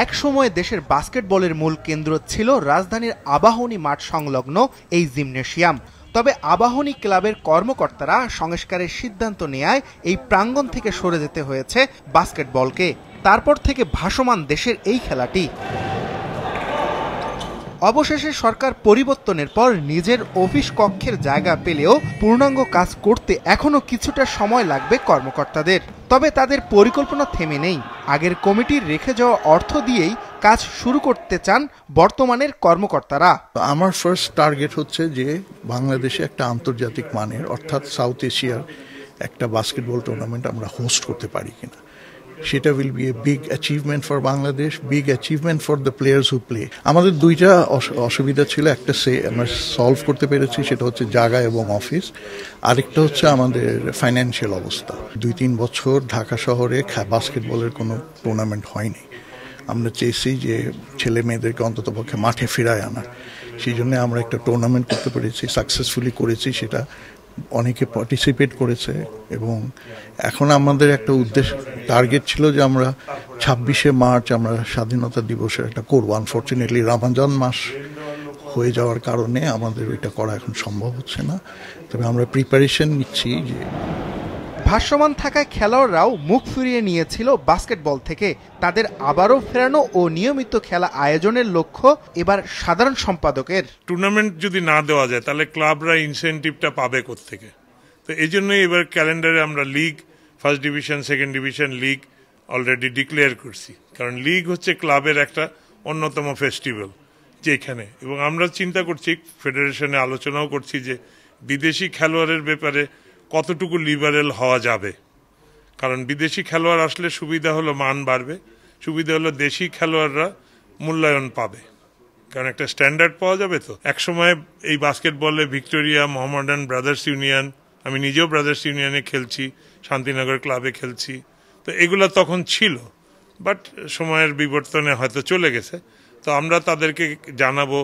এক সময় দেশের বাস্কেটবলের মূল কেন্দ্র ছিল রাজধানীর আবাহনী মাঠ সংলগ্ন এই জিমনেশিয়াম। তবে আবাহনী ক্লাবের কর্মকর্তারা সংস্কারের সিদ্ধান্ত নেয়ায় এই প্রাঙ্গণ থেকে সরে যেতে হয়েছে বাস্কেটবলকে। তারপর থেকে ভাসমান দেশের এই খেলাটি। অবশেষে সরকার পরিবর্তনের পর নিজের অফিস কক্ষের জায়গা পেলেও পূর্ণাঙ্গ কাজ করতে এখনো কিছুটা সময় লাগবে কর্মকর্তাদের। তবে তাদের পরিকল্পনা থেমে নেই। আগের কমিটির রেখে যাওয়া অর্থ দিয়েই কাজ শুরু করতে চান বর্তমানের কর্মকর্তারা। আমার ফার্স্ট টার্গেট হচ্ছে যে বাংলাদেশে একটা আন্তর্জাতিক মানের অর্থাৎ সাউথ এশিয়ার একটা বাস্কেটবল টুর্নামেন্ট আমরা হোস্ট করতে পারি কিনা। সেটা will B a big achievement for Bangladesh, big achievement for the players who play. আমাদের দুইটা অসুবিধা ছিল, একটা আমরা সলভ করতে পেরেছি, সেটা হচ্ছে জায়গা এবং অফিস। আরেকটা হচ্ছে আমাদের ফাইন্যান্সিয়াল অবস্থা। 2-3 বছর ঢাকা শহরে বাস্কেটবলের কোনো টুর্নামেন্ট হয়নি। আমরা চেয়েছি যে ছেলে মেয়েদেরকে অন্তত পক্ষে মাঠে ফেরায় আনা। সেই জন্য আমরা একটা টুর্নামেন্ট করতে পেরেছি, সাকসেসফুলি করেছি। সেটা অনেকে পার্টিসিপেট করেছে এবং এখন আমাদের একটা উদ্দেশ্য টার্গেট ছিল যে আমরা 26শে মার্চ আমরা স্বাধীনতা দিবসের একটা করবো। আনফর্চুনেটলি রমজান মাস হয়ে যাওয়ার কারণে আমাদের ওইটা করা এখন সম্ভব হচ্ছে না। তবে আমরা প্রিপারেশন নিচ্ছি। যে ভাসমান থাকায় খেলোয়াড়রাও মুখ ফিরিয়ে নিয়েছিল বাস্কেটবল থেকে। তাদের আবারও ফেরানো ও নিয়মিত খেলা আয়োজনের লক্ষ্য এবার সাধারণ সম্পাদকের। টুর্নামেন্ট যদি না দেওয়া যায় তাহলে ক্লাবরা ইনসেন্টিভটা পাবে কোত্থেকে? তো এই জন্যই এবার ক্যালেন্ডারে আমরা league, first division, second division, league already declare করছি। কারণ লিগ হচ্ছে ক্লাবের একটা অন্যতম ফেস্টিভ্যাল যেখানে, এবং আমরা চিন্তা করছি, ফেডারেশনে আলোচনাও করছি যে বিদেশি খেলোয়াড়ের ব্যাপারে কতটুকু লিবারেল হওয়া যাবে। কারণ বিদেশি খেলোয়াড় আসলে সুবিধা হলো মান বাড়বে, সুবিধা হলো দেশি খেলোয়াড়রা মূল্যায়ন পাবে, কারণ একটা স্ট্যান্ডার্ড পাওয়া যাবে। তো একসময় এই বাস্কেটবলে ভিক্টোরিয়া, মোহামেডান, ব্রাদার্স ইউনিয়ন, আমি নিজেও ব্রাদার্স ইউনিয়নে খেলছি, শান্তিনগর ক্লাবে খেলছি, তো এগুলা তখন ছিল, বাট সময়ের বিবর্তনে হয়তো চলে গেছে। তো আমরা তাদেরকে জানাবো,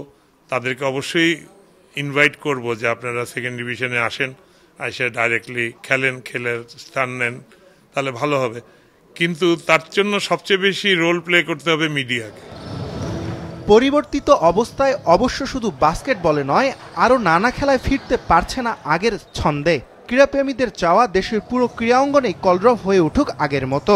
তাদেরকে অবশ্যই ইনভাইট করব যে আপনারা সেকেন্ড ডিভিশনে আসেন, এসে ডাইরেক্টলি খেলেন, খেলে স্থান নেন, তাহলে ভালো হবে। কিন্তু তার জন্য সবচেয়ে বেশি রোল প্লে করতে হবে মিডিয়াকে। পরিবর্তিত অবস্থায় অবশ্য শুধু বাস্কেটবলে নয়, আরও নানা খেলায় ফিরতে পারছে না আগের ছন্দে। ক্রীড়াপ্রেমীদের চাওয়া দেশের পুরো ক্রীড়া অঙ্গনেই কলরব হয়ে উঠুক আগের মতো।